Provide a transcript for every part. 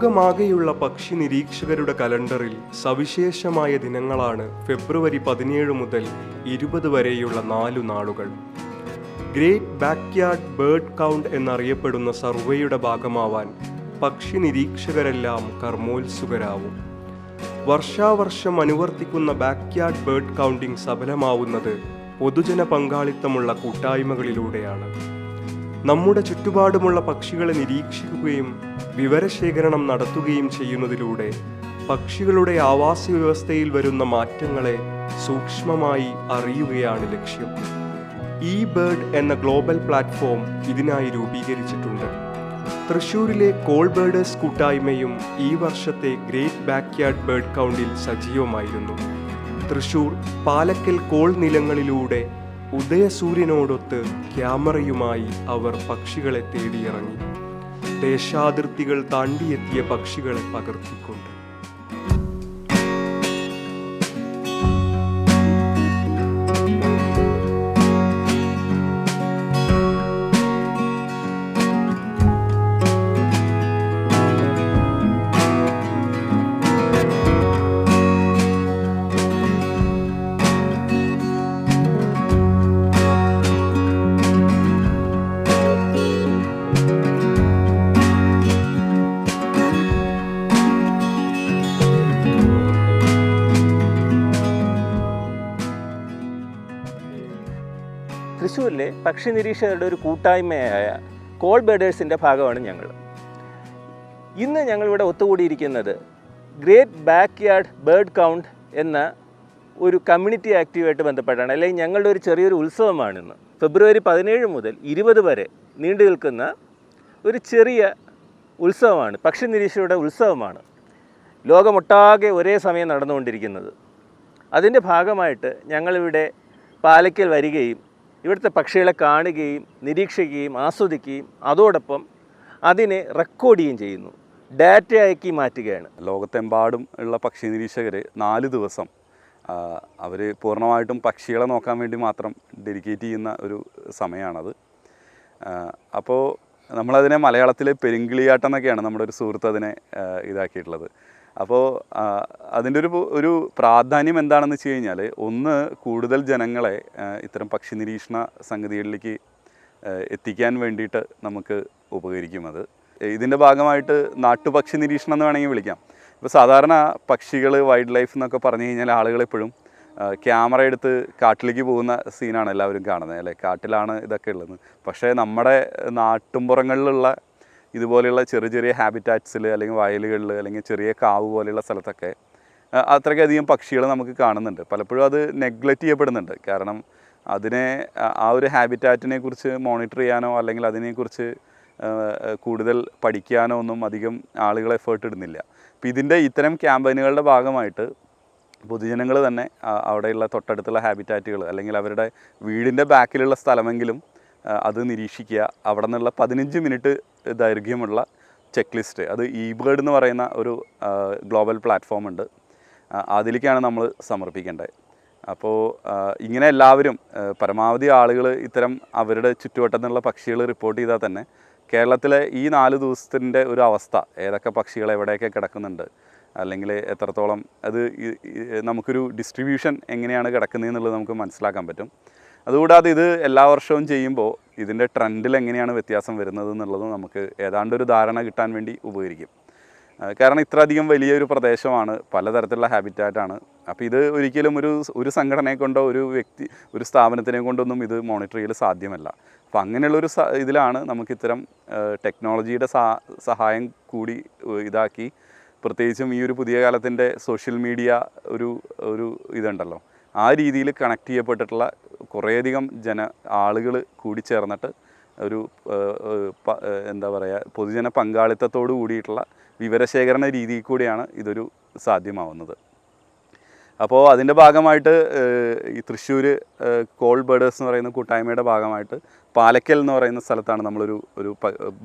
ലോകമാകെയുള്ള പക്ഷി നിരീക്ഷകരുടെ കലണ്ടറിൽ സവിശേഷമായ ദിനങ്ങളാണ് ഫെബ്രുവരി 17 മുതൽ 20 വരെയുള്ള 4 നാളുകൾ. ഗ്രേറ്റ് ബാക്ക്യാർഡ് ബേർഡ് കൗണ്ട് എന്നറിയപ്പെടുന്ന സർവേയുടെ ഭാഗമാവാൻ പക്ഷി നിരീക്ഷകരെല്ലാം കർമ്മോത്സുകരാവും. വർഷാവർഷം അനുവർത്തിക്കുന്ന ബാക്ക്യാർഡ് ബേർഡ് കൗണ്ടിംഗ് സഫലമാവുന്നത് പൊതുജന പങ്കാളിത്തമുള്ള കൂട്ടായ്മകളിലൂടെയാണ്. നമ്മുടെ ചുറ്റുപാടുമുള്ള പക്ഷികളെ നിരീക്ഷിക്കുകയും വിവരശേഖരണം നടത്തുകയും ചെയ്യുന്നതിലൂടെ പക്ഷികളുടെ ആവാസ വ്യവസ്ഥയിൽ വരുന്ന മാറ്റങ്ങളെ സൂക്ഷ്മമായി അറിയുകയാണ് ലക്ഷ്യം. ഈ ബേർഡ് എന്ന ഗ്ലോബൽ പ്ലാറ്റ്ഫോം ഇതിനായി രൂപീകരിച്ചിട്ടുണ്ട്. തൃശ്ശൂരിലെ കോൾ ബേർഡേഴ്സ് കൂട്ടായ്മയും ഈ വർഷത്തെ ഗ്രേറ്റ് ബാക്ക്യാർഡ് ബേർഡ് കൗണ്ടിൽ സജീവമായിരുന്നു. തൃശ്ശൂർ പാലക്കൽ കോൾ നിലങ്ങളിലൂടെ ഉദയസൂര്യനോടൊത്ത് ക്യാമറയുമായി അവർ പക്ഷികളെ തേടിയിറങ്ങി. ദേശാതിർത്തികൾ താണ്ടിയെത്തിയ പക്ഷികളെ പകർത്തിക്കൊണ്ട്. തൃശ്ശൂരിലെ പക്ഷി നിരീക്ഷകരുടെ ഒരു കൂട്ടായ്മയായ കോൾ ബേർഡേഴ്സിൻ്റെ ഭാഗമാണ് ഞങ്ങൾ. ഇന്ന് ഞങ്ങളിവിടെ ഒത്തുകൂടിയിരിക്കുന്നത് ഗ്രേറ്റ് ബാക്ക്യാർഡ് ബേർഡ് കൗണ്ട് എന്ന ഒരു കമ്മ്യൂണിറ്റി ആക്റ്റീവായിട്ട് ബന്ധപ്പെട്ടാണ്. അല്ലെങ്കിൽ ഞങ്ങളുടെ ഒരു ചെറിയൊരു ഉത്സവമാണിന്ന്. ഫെബ്രുവരി 17 മുതൽ 20 വരെ നീണ്ടു നിൽക്കുന്ന ഒരു ചെറിയ ഉത്സവമാണ്, പക്ഷി നിരീക്ഷകരുടെ ഉത്സവമാണ്. ലോകമൊട്ടാകെ ഒരേ സമയം നടന്നുകൊണ്ടിരിക്കുന്നത്. അതിൻ്റെ ഭാഗമായിട്ട് ഞങ്ങളിവിടെ പാലക്കൽ വരികയും ഇവിടുത്തെ പക്ഷികളെ കാണുകയും നിരീക്ഷിക്കുകയും ആസ്വദിക്കുകയും അതോടൊപ്പം അതിനെ റെക്കോർഡ് ചെയ്യുകയും ചെയ്യുന്നു, ഡാറ്റയാക്കി മാറ്റുകയാണ്. ലോകത്തെമ്പാടും ഉള്ള പക്ഷി നിരീക്ഷകർ 4 ദിവസം അവർ പൂർണ്ണമായിട്ടും പക്ഷികളെ നോക്കാൻ വേണ്ടി മാത്രം ഡെഡിക്കേറ്റ് ചെയ്യുന്ന ഒരു സമയമാണത്. അപ്പോൾ നമ്മളതിനെ മലയാളത്തിൽ പെരുങ്കിളിയാട്ടം എന്നൊക്കെയാണ് നമ്മുടെ ഒരു സുഹൃത്ത് അതിനെ ഇതാക്കിയിട്ടുള്ളത്. അപ്പോൾ അതിൻ്റെ ഒരു പ്രാധാന്യം എന്താണെന്ന് വെച്ച് കഴിഞ്ഞാൽ, ഒന്ന്, കൂടുതൽ ജനങ്ങളെ ഇത്തരം പക്ഷി നിരീക്ഷണ സംഗതികളിലേക്ക് എത്തിക്കാൻ വേണ്ടിയിട്ട് നമുക്ക് ഉപകരിക്കും. അത് ഇതിൻ്റെ ഭാഗമായിട്ട് നാട്ടുപക്ഷി നിരീക്ഷണം എന്ന് വേണമെങ്കിൽ വിളിക്കാം. ഇപ്പോൾ സാധാരണ പക്ഷികൾ, വൈൽഡ് ലൈഫ് എന്നൊക്കെ പറഞ്ഞു കഴിഞ്ഞാൽ ആളുകളെപ്പോഴും ക്യാമറ എടുത്ത് കാട്ടിലേക്ക് പോകുന്ന സീനാണ് എല്ലാവരും കാണുന്നത്, അല്ലേ? കാട്ടിലാണ് ഇതൊക്കെ ഉള്ളത്. പക്ഷേ നമ്മുടെ നാട്ടുമ്പുറങ്ങളിലുള്ള ഇതുപോലെയുള്ള ചെറിയ ചെറിയ ഹാബിറ്റാറ്റ്സിൽ അല്ലെങ്കിൽ വയലുകളിൽ അല്ലെങ്കിൽ ചെറിയ കാവ് പോലെയുള്ള സ്ഥലത്തൊക്കെ അത്രയ്ക്കധികം പക്ഷികൾ നമുക്ക് കാണുന്നുണ്ട്. പലപ്പോഴും അത് നെഗ്ലക്റ്റ് ചെയ്യപ്പെടുന്നുണ്ട്. കാരണം അതിനെ ആ ഒരു ഹാബിറ്റാറ്റിനെ കുറിച്ച് മോണിറ്റർ ചെയ്യാനോ അല്ലെങ്കിൽ അതിനെക്കുറിച്ച് കൂടുതൽ പഠിക്കാനോ ഒന്നും അധികം ആളുകൾ എഫേർട്ട് ഇടുന്നില്ല. അപ്പോൾ ഇത്തരം ക്യാമ്പയിനുകളുടെ ഭാഗമായിട്ട് പൊതുജനങ്ങൾ തന്നെ അവിടെയുള്ള തൊട്ടടുത്തുള്ള ഹാബിറ്റാറ്റുകൾ അല്ലെങ്കിൽ അവരുടെ വീടിൻ്റെ ബാക്കിലുള്ള സ്ഥലമെങ്കിലും അത് നിരീക്ഷിക്കുക. അവിടെ നിന്നുള്ള 15 മിനിറ്റ് ദൈർഘ്യമുള്ള ചെക്ക് ലിസ്റ്റ്, അത് ബേർഡ് എന്ന് പറയുന്ന ഒരു ഗ്ലോബൽ പ്ലാറ്റ്ഫോം ഉണ്ട്, അതിലേക്കാണ് നമ്മൾ സമർപ്പിക്കേണ്ടത്. അപ്പോൾ ഇങ്ങനെ എല്ലാവരും പരമാവധി ആളുകൾ ഇത്തരം അവരുടെ ചുറ്റുവട്ടത്തിനുള്ള പക്ഷികൾ റിപ്പോർട്ട് ചെയ്താൽ തന്നെ കേരളത്തിലെ ഈ 4 ദിവസത്തിൻ്റെ ഒരു അവസ്ഥ, ഏതൊക്കെ പക്ഷികൾ എവിടെയൊക്കെ കിടക്കുന്നുണ്ട്, അല്ലെങ്കിൽ എത്രത്തോളം അത് നമുക്കൊരു ഡിസ്ട്രിബ്യൂഷൻ എങ്ങനെയാണ് കിടക്കുന്നതെന്നുള്ളത് നമുക്ക് മനസ്സിലാക്കാൻ പറ്റും. അതുകൂടാതെ ഇത് എല്ലാ വർഷവും ചെയ്യുമ്പോൾ ഇതിൻ്റെ ട്രെൻഡിൽ എങ്ങനെയാണ് വ്യത്യാസം വരുന്നത് എന്നുള്ളതും നമുക്ക് ഏതാണ്ടൊരു ധാരണ കിട്ടാൻ വേണ്ടി ഉപകരിക്കും. കാരണം ഇത്രയധികം വലിയൊരു പ്രദേശമാണ്, പലതരത്തിലുള്ള ഹാബിറ്റാറ്റാണ്. അപ്പോൾ ഇത് ഒരിക്കലും ഒരു സംഘടനയെ കൊണ്ടോ ഒരു സ്ഥാപനത്തിനെ കൊണ്ടൊന്നും ഇത് മോണിറ്റർ ചെയ്യൽ സാധ്യമല്ല. അപ്പോൾ അങ്ങനെയുള്ളൊരു ഇതിലാണ് നമുക്കിത്തരം ടെക്നോളജിയുടെ സഹായം കൂടി ഇതാക്കി, പ്രത്യേകിച്ചും ഈ ഒരു പുതിയ കാലത്തിൻ്റെ സോഷ്യൽ മീഡിയ ഒരു ഇതുണ്ടല്ലോ, ആ രീതിയിൽ കണക്ട് ചെയ്യപ്പെട്ടിട്ടുള്ള കുറേയധികം ആളുകൾ കൂടിച്ചേർന്നിട്ട് ഒരു എന്താ പറയുക, പൊതുജന പങ്കാളിത്തത്തോടു കൂടിയിട്ടുള്ള വിവരശേഖരണ രീതിയിൽ കൂടിയാണ് ഇതൊരു സാധ്യമാവുന്നത്. അപ്പോൾ അതിൻ്റെ ഭാഗമായിട്ട് ഈ തൃശ്ശൂർ കോൾ ബേർഡേഴ്സ് എന്ന് പറയുന്ന കൂട്ടായ്മയുടെ ഭാഗമായിട്ട് പാലക്കൽ എന്ന് പറയുന്ന സ്ഥലത്താണ് നമ്മളൊരു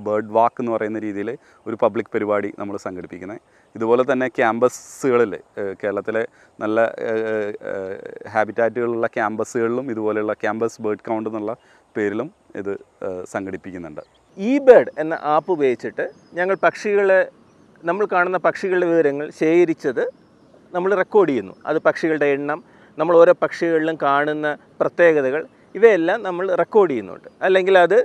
ബേർഡ് വാക്ക് എന്ന് പറയുന്ന രീതിയിൽ ഒരു പബ്ലിക് പരിപാടി നമ്മൾ സംഘടിപ്പിക്കുന്നത്. ഇതുപോലെ തന്നെ ക്യാമ്പസുകളിൽ, കേരളത്തിലെ നല്ല ഹാബിറ്റാറ്റുകളുള്ള ക്യാമ്പസുകളിലും ഇതുപോലെയുള്ള ക്യാമ്പസ് ബേർഡ് കൗണ്ട് എന്നുള്ള പേരിലും ഇത് സംഘടിപ്പിക്കുന്നുണ്ട്. ബേർഡ് എന്ന ആപ്പ് ഉപയോഗിച്ചിട്ട് ഞങ്ങൾ പക്ഷികളെ നമ്മൾ കാണുന്ന പക്ഷികളുടെ വിവരങ്ങൾ ശേഖരിച്ചത് നമ്മൾ റെക്കോർഡ് ചെയ്യുന്നു. അത് പക്ഷികളുടെ എണ്ണം, നമ്മൾ ഓരോ പക്ഷികളിലും കാണുന്ന പ്രത്യേകതകൾ, ഇവയെല്ലാം നമ്മൾ റെക്കോർഡ് ചെയ്യുന്നുണ്ട്, അല്ലെങ്കിൽ അത്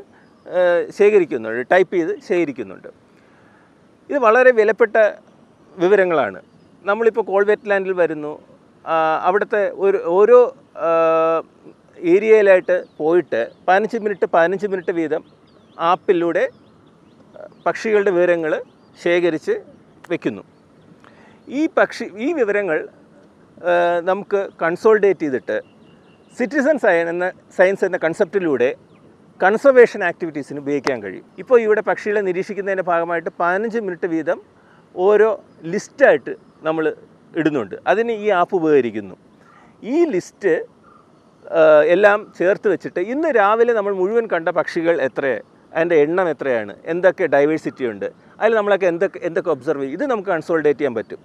ശേഖരിക്കുന്നുണ്ട്, ടൈപ്പ് ചെയ്ത് ശേഖരിക്കുന്നുണ്ട്. ഇത് വളരെ വിലപ്പെട്ട വിവരങ്ങളാണ്. നമ്മളിപ്പോൾ കോൾവെറ്റ്ലാൻഡിൽ വരുന്നു, അവിടുത്തെ ഓരോ ഏരിയയിലായിട്ട് പോയിട്ട് 15 മിനിറ്റ് വീതം ആപ്പിലൂടെ പക്ഷികളുടെ വിവരങ്ങൾ ശേഖരിച്ച് വയ്ക്കുന്നു. ഈ വിവരങ്ങൾ നമുക്ക് കൺസോൾഡേറ്റ് ചെയ്തിട്ട് സിറ്റിസൺ സയൻസ് എന്ന കൺസെപ്റ്റിലൂടെ കൺസർവേഷൻ ആക്ടിവിറ്റീസിന് ഉപയോഗിക്കാൻ കഴിയും. ഇപ്പോൾ ഇവിടെ പക്ഷികളെ നിരീക്ഷിക്കുന്നതിൻ്റെ ഭാഗമായിട്ട് 15 മിനിറ്റ് വീതം ഓരോ ലിസ്റ്റായിട്ട് നമ്മൾ ഇടുന്നുണ്ട്. അതിന് ഈ ആപ്പ് ഉപകരിക്കുന്നു. ഈ ലിസ്റ്റ് എല്ലാം ചേർത്ത് വെച്ചിട്ട് ഇന്ന് രാവിലെ നമ്മൾ മുഴുവൻ കണ്ട പക്ഷികൾ എത്രയാണ്, അതിൻ്റെ എണ്ണം എത്രയാണ്, എന്തൊക്കെ ഡൈവേഴ്സിറ്റി ഉണ്ട്, അതിൽ നമ്മളൊക്കെ എന്തൊക്കെ ഒബ്സർവ് ചെയ്യും, ഇത് നമുക്ക് കൺസോൾഡേറ്റ് ചെയ്യാൻ പറ്റും.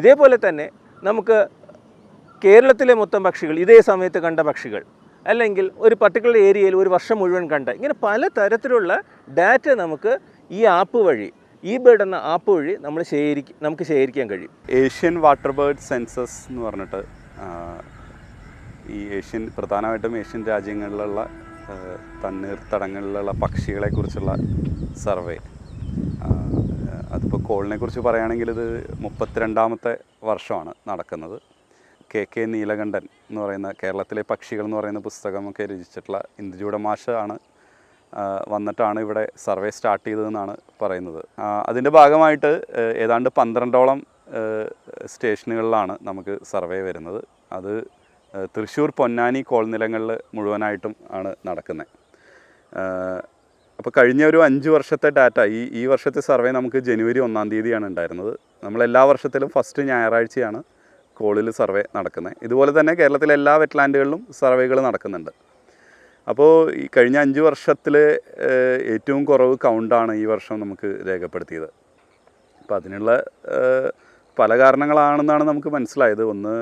ഇതേപോലെ തന്നെ നമുക്ക് കേരളത്തിലെ മൊത്തം പക്ഷികൾ, ഇതേ സമയത്ത് കണ്ട പക്ഷികൾ, അല്ലെങ്കിൽ ഒരു പർട്ടിക്കുലർ ഏരിയയിൽ ഒരു വർഷം മുഴുവൻ കണ്ട, ഇങ്ങനെ പല തരത്തിലുള്ള ഡാറ്റ നമുക്ക് ഈ ആപ്പ് വഴി, ഈ ബേർഡ് എന്ന ആപ്പ് വഴി നമുക്ക് ശേഖരിക്കാൻ കഴിയും. ഏഷ്യൻ വാട്ടർ ബേർഡ് സെൻസസ് എന്ന് പറഞ്ഞിട്ട് ഈ പ്രധാനമായിട്ടും ഏഷ്യൻ രാജ്യങ്ങളിലുള്ള തണ്ണീർത്തടങ്ങളിലുള്ള പക്ഷികളെക്കുറിച്ചുള്ള സർവേ. അതിപ്പോൾ കോളിനെ കുറിച്ച് പറയുകയാണെങ്കിൽ ഇത് 32ാമത്തെ വർഷമാണ് നടക്കുന്നത്. കെ നീലകണ്ഠൻ എന്ന് പറയുന്ന കേരളത്തിലെ പക്ഷികൾ എന്ന് പറയുന്ന പുസ്തകമൊക്കെ രചിച്ചിട്ടുള്ള ഇന്ദുജൂഡ മാഷ് വന്നിട്ടാണ് ഇവിടെ സർവേ സ്റ്റാർട്ട് ചെയ്തതെന്നാണ് പറയുന്നത്. അതിൻ്റെ ഭാഗമായിട്ട് ഏതാണ്ട് 12ഓളം സ്റ്റേഷനുകളിലാണ് നമുക്ക് സർവേ വരുന്നത്. അത് തൃശ്ശൂർ, പൊന്നാനി, കോൾനിലങ്ങളിൽ മുഴുവനായിട്ടും ആണ് നടക്കുന്നത്. അപ്പോൾ കഴിഞ്ഞ ഒരു 5 വർഷത്തെ ഡാറ്റ, ഈ വർഷത്തെ സർവേ നമുക്ക് ജനുവരി 1-ാം തീയതിയാണ് ഉണ്ടായിരുന്നത്. നമ്മളെല്ലാ വർഷത്തിലും ഫസ്റ്റ് ഞായറാഴ്ചയാണ് കോളിൽ സർവേ നടക്കുന്നത്. ഇതുപോലെ തന്നെ കേരളത്തിലെ എല്ലാ വെറ്റ്ലാൻഡുകളിലും സർവേകൾ നടക്കുന്നുണ്ട്. അപ്പോൾ ഈ കഴിഞ്ഞ 5 വർഷത്തിൽ ഏറ്റവും കുറവ് കൗണ്ടാണ് ഈ വർഷം നമുക്ക് രേഖപ്പെടുത്തിയത്. അപ്പോൾ അതിനുള്ള പല കാരണങ്ങളാണെന്നാണ് നമുക്ക് മനസ്സിലായത്. ഒന്ന്,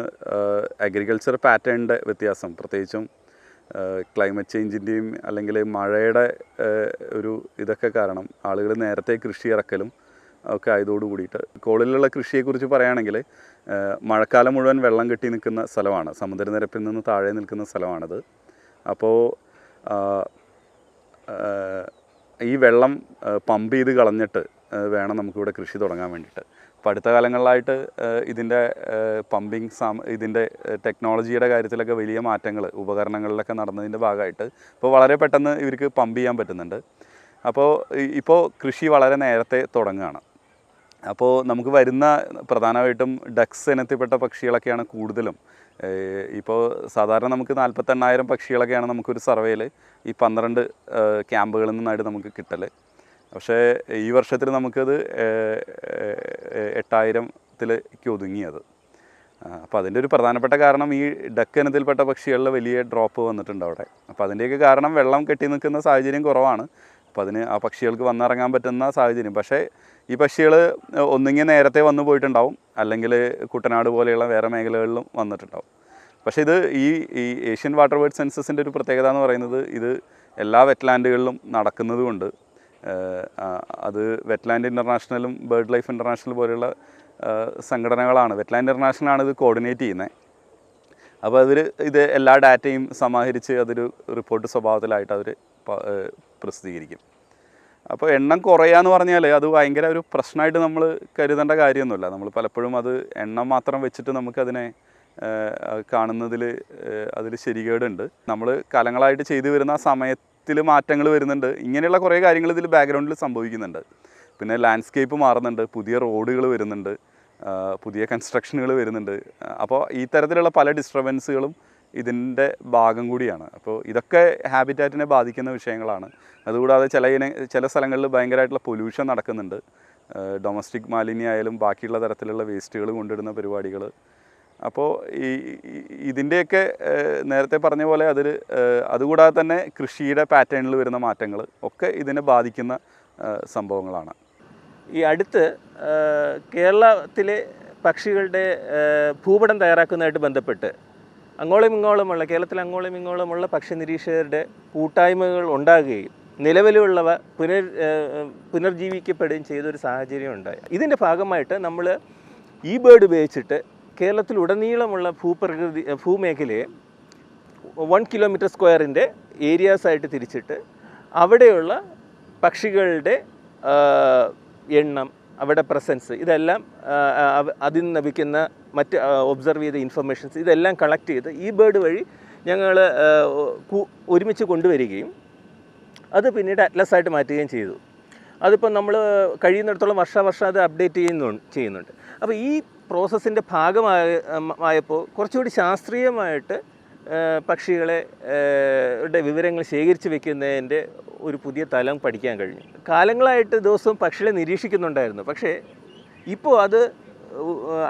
അഗ്രികൾച്ചർ പാറ്റേണിൻ്റെ വ്യത്യാസം, പ്രത്യേകിച്ചും ക്ലൈമറ്റ് ചേഞ്ചിൻ്റെയും അല്ലെങ്കിൽ മഴയുടെ ഇതൊക്കെ കാരണം ആളുകൾ നേരത്തെ കൃഷി ഇറക്കലും ഒക്കെ ആയതോട് കൂടിയിട്ട് കോളിലുള്ള കൃഷിയെക്കുറിച്ച് പറയുകയാണെങ്കിൽ മഴക്കാലം മുഴുവൻ വെള്ളം കെട്ടി നിൽക്കുന്ന സ്ഥലമാണ്, സമുദ്രനിരപ്പിൽ നിന്ന് താഴെ നിൽക്കുന്ന സ്ഥലമാണിത്. അപ്പോൾ ഈ വെള്ളം പമ്പ് ചെയ്ത് കളഞ്ഞിട്ട് വേണം നമുക്കിവിടെ കൃഷി തുടങ്ങാൻ വേണ്ടിയിട്ട്. അപ്പോൾ അടുത്ത കാലങ്ങളിലായിട്ട് ഇതിൻ്റെ ഇതിൻ്റെ ടെക്നോളജിയുടെ കാര്യത്തിലൊക്കെ വലിയ മാറ്റങ്ങൾ ഉപകരണങ്ങളിലൊക്കെ നടന്നതിൻ്റെ ഭാഗമായിട്ട് ഇപ്പോൾ വളരെ പെട്ടെന്ന് ഇവർക്ക് പമ്പ് ചെയ്യാൻ പറ്റുന്നുണ്ട്. ഇപ്പോൾ കൃഷി വളരെ നേരത്തെ തുടങ്ങുകയാണ്. അപ്പോൾ നമുക്ക് വരുന്ന പ്രധാനമായിട്ടും ഡക്സ് ഇനത്തിൽപ്പെട്ട പക്ഷികളൊക്കെയാണ് കൂടുതലും. ഇപ്പോൾ സാധാരണ നമുക്ക് 48,000 പക്ഷികളൊക്കെയാണ് നമുക്കൊരു സർവേയിൽ ഈ 12 ക്യാമ്പുകളിൽ നിന്നായിട്ട് നമുക്ക് കിട്ടൽ. പക്ഷേ ഈ വർഷത്തിൽ നമുക്കത് 8,000-ലേക്ക് ഒതുങ്ങിയത്. അപ്പോൾ അതിൻ്റെ ഒരു പ്രധാനപ്പെട്ട കാരണം ഈ ഡക്ക് ഇനത്തിൽപ്പെട്ട പക്ഷികളിൽ വലിയ ഡ്രോപ്പ് വന്നിട്ടുണ്ട് അവിടെ. അപ്പോൾ അതിൻ്റെയൊക്കെ കാരണം വെള്ളം കെട്ടി നിൽക്കുന്ന സാഹചര്യം കുറവാണ്. അപ്പോൾ ആ പക്ഷികൾക്ക് വന്നിറങ്ങാൻ പറ്റുന്ന സാഹചര്യം. പക്ഷേ ഈ പക്ഷികൾ ഒന്നുകിൽ നേരത്തെ വന്നു പോയിട്ടുണ്ടാവും, അല്ലെങ്കിൽ കുട്ടനാട് പോലെയുള്ള വേറെ മേഖലകളിലും വന്നിട്ടുണ്ടാവും. പക്ഷേ ഇത് ഈ ഏഷ്യൻ വാട്ടർ ബേർഡ് സെൻസസിൻ്റെ ഒരു പ്രത്യേകത എന്ന് പറയുന്നത് ഇത് എല്ലാ വെറ്റ്ലാൻഡുകളിലും നടക്കുന്നത് കൊണ്ട് അത് വെറ്റ്ലാൻഡ് ഇൻ്റർനാഷണലും ബേർഡ് ലൈഫ് ഇൻ്റർനാഷണൽ പോലെയുള്ള സംഘടനകളാണ്, വെറ്റ്ലാൻഡ് ഇൻ്റർനാഷണലാണ് ഇത് കോർഡിനേറ്റ് ചെയ്യുന്നത്. അപ്പോൾ ഇത് എല്ലാ ഡാറ്റയും സമാഹരിച്ച് അതൊരു റിപ്പോർട്ട് സ്വഭാവത്തിലായിട്ട് അവർ പ്രസിദ്ധീകരിക്കും. അപ്പോൾ എണ്ണം കുറയാന്ന് പറഞ്ഞാൽ അത് ഭയങ്കര ഒരു പ്രശ്നമായിട്ട് നമ്മൾ കരുതേണ്ട കാര്യമൊന്നുമില്ല. നമ്മൾ പലപ്പോഴും അത് എണ്ണം മാത്രം വെച്ചിട്ട് നമുക്കതിനെ കാണുന്നതിൽ അതിൽ ശരികേടുണ്ട്. നമ്മൾ കാലങ്ങളായിട്ട് ചെയ്തു വരുന്ന സമയത്തിൽ മാറ്റങ്ങൾ വരുന്നുണ്ട്. ഇങ്ങനെയുള്ള കുറേ കാര്യങ്ങൾ ഇതിൽ ബാക്ക്ഗ്രൗണ്ടിൽ സംഭവിക്കുന്നുണ്ട്. പിന്നെ ലാൻഡ്സ്കേപ്പ് മാറുന്നുണ്ട്, പുതിയ റോഡുകൾ വരുന്നുണ്ട്, പുതിയ കൺസ്ട്രക്ഷനുകൾ വരുന്നുണ്ട്. അപ്പോൾ ഈ തരത്തിലുള്ള പല ഡിസ്റ്റർബൻസുകളും ഇതിൻ്റെ ഭാഗം കൂടിയാണ്. അപ്പോൾ ഇതൊക്കെ ഹാബിറ്റാറ്റിനെ ബാധിക്കുന്ന വിഷയങ്ങളാണ്. അതുകൂടാതെ ചില സ്ഥലങ്ങളിൽ ഭയങ്കരമായിട്ടുള്ള പൊല്യൂഷൻ നടക്കുന്നുണ്ട്. ഡൊമസ്റ്റിക് മാലിന്യമായാലും ബാക്കിയുള്ള തരത്തിലുള്ള വേസ്റ്റുകൾ കൊണ്ടിടുന്ന പരിപാടികൾ. അപ്പോൾ ഇതിൻ്റെയൊക്കെ നേരത്തെ പറഞ്ഞ പോലെ അതുകൂടാതെ തന്നെ കൃഷിയുടെ പാറ്റേണിൽ വരുന്ന മാറ്റങ്ങൾ ഒക്കെ ഇതിനെ ബാധിക്കുന്ന സംഭവങ്ങളാണ്. ഈ അടുത്ത് കേരളത്തിലെ പക്ഷികളുടെ ഭൂപടം തയ്യാറാക്കുന്നതായിട്ട് ബന്ധപ്പെട്ട് കേരളത്തിൽ അങ്ങോളം ഇങ്ങോളമുള്ള പക്ഷി നിരീക്ഷകരുടെ കൂട്ടായ്മകൾ ഉണ്ടാകുകയും നിലവിലുള്ളവ പുനർജീവിക്കപ്പെടുകയും ചെയ്തൊരു സാഹചര്യം ഉണ്ടായി. ഇതിൻ്റെ ഭാഗമായിട്ട് നമ്മൾ ഈ ബേർഡ് ഉപയോഗിച്ചിട്ട് കേരളത്തിലുടനീളമുള്ള ഭൂമേഖലയെ 1 കിലോമീറ്റർ സ്ക്വയറിൻ്റെ ഏരിയാസായിട്ട് തിരിച്ചിട്ട് അവിടെയുള്ള പക്ഷികളുടെ എണ്ണം, അവിടെ പ്രസൻസ്, ഇതെല്ലാം അതിൽ നിന്ന് ലഭിക്കുന്ന മറ്റ് ഒബ്സർവ് ചെയ്ത ഇൻഫർമേഷൻസ് ഇതെല്ലാം കളക്ട് ചെയ്ത് ഈ ബേർഡ് വഴി ഞങ്ങൾ ഒരുമിച്ച് കൊണ്ടുവരികയും അത് പിന്നീട് അറ്റ്ലസ് ആയിട്ട് മാറ്റുകയും ചെയ്തു. അതിപ്പോൾ നമ്മൾ കഴിയുന്നിടത്തോളം വർഷാവർഷം അത് അപ്ഡേറ്റ് ചെയ്യുന്നുണ്ട്. അപ്പോൾ ഈ പ്രോസസ്സിൻ്റെ ഭാഗമായപ്പോൾ കുറച്ചുകൂടി ശാസ്ത്രീയമായിട്ട് പക്ഷികളെ വിവരങ്ങൾ ശേഖരിച്ച് വെക്കുന്നതിൻ്റെ ഒരു പുതിയ തലം പഠിക്കാൻ കഴിഞ്ഞു. കാലങ്ങളായിട്ട് ദിവസവും പക്ഷികളെ നിരീക്ഷിക്കുന്നുണ്ടായിരുന്നു. പക്ഷേ ഇപ്പോൾ അത്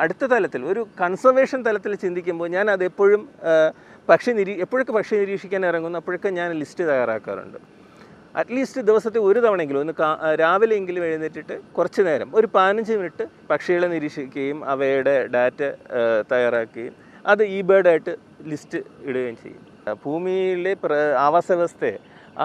അടുത്ത തലത്തിൽ, ഒരു കൺസർവേഷൻ തലത്തിൽ ചിന്തിക്കുമ്പോൾ ഞാൻ അതെപ്പോഴും എപ്പോഴൊക്കെ പക്ഷി നിരീക്ഷിക്കാൻ ഇറങ്ങുന്നു അപ്പോഴൊക്കെ ഞാൻ ലിസ്റ്റ് തയ്യാറാക്കാറുണ്ട്. അറ്റ്ലീസ്റ്റ് ദിവസത്തെ ഒരു തവണയെങ്കിലും ഒന്ന് രാവിലെയെങ്കിലും എഴുന്നേറ്റിട്ട് കുറച്ച് നേരം ഒരു 15 മിനിറ്റ് പക്ഷികളെ നിരീക്ഷിക്കുകയും അവയുടെ ഡാറ്റ തയ്യാറാക്കുകയും അത് ഈ ബേർഡായിട്ട് ലിസ്റ്റ് ഇടുകയും ചെയ്യും. ഭൂമിയിലെ ആവാസ വ്യവസ്ഥയെ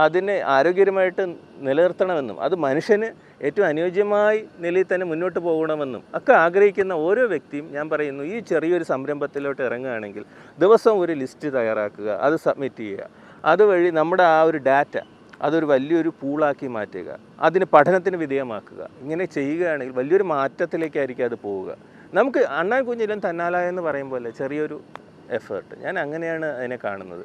അതിനെ ആരോഗ്യകരമായിട്ട് നിലനിർത്തണമെന്നും അത് മനുഷ്യന് ഏറ്റവും അനുയോജ്യമായി നിലയിൽ തന്നെ മുന്നോട്ട് പോകണമെന്നും ഒക്കെ ആഗ്രഹിക്കുന്ന ഓരോ വ്യക്തിയും ഞാൻ പറയുന്നു, ഈ ചെറിയൊരു സംരംഭത്തിലോട്ട് ഇറങ്ങുകയാണെങ്കിൽ ദിവസവും ഒരു ലിസ്റ്റ് തയ്യാറാക്കുക, അത് സബ്മിറ്റ് ചെയ്യുക. അതുവഴി നമ്മുടെ ആ ഒരു ഡാറ്റ അതൊരു വലിയൊരു പൂളാക്കി മാറ്റുക, അതിന് പഠനത്തിന് വിധേയമാക്കുക. ഇങ്ങനെ ചെയ്യുകയാണെങ്കിൽ വലിയൊരു മാറ്റത്തിലേക്കായിരിക്കും അത് പോവുക. നമുക്ക് അണ്ണാൻ കുഞ്ഞിലും തന്നാലായെന്ന് പറയും പോലെ ചെറിയൊരു എഫേർട്ട്, ഞാൻ അങ്ങനെയാണ് അതിനെ കാണുന്നത്.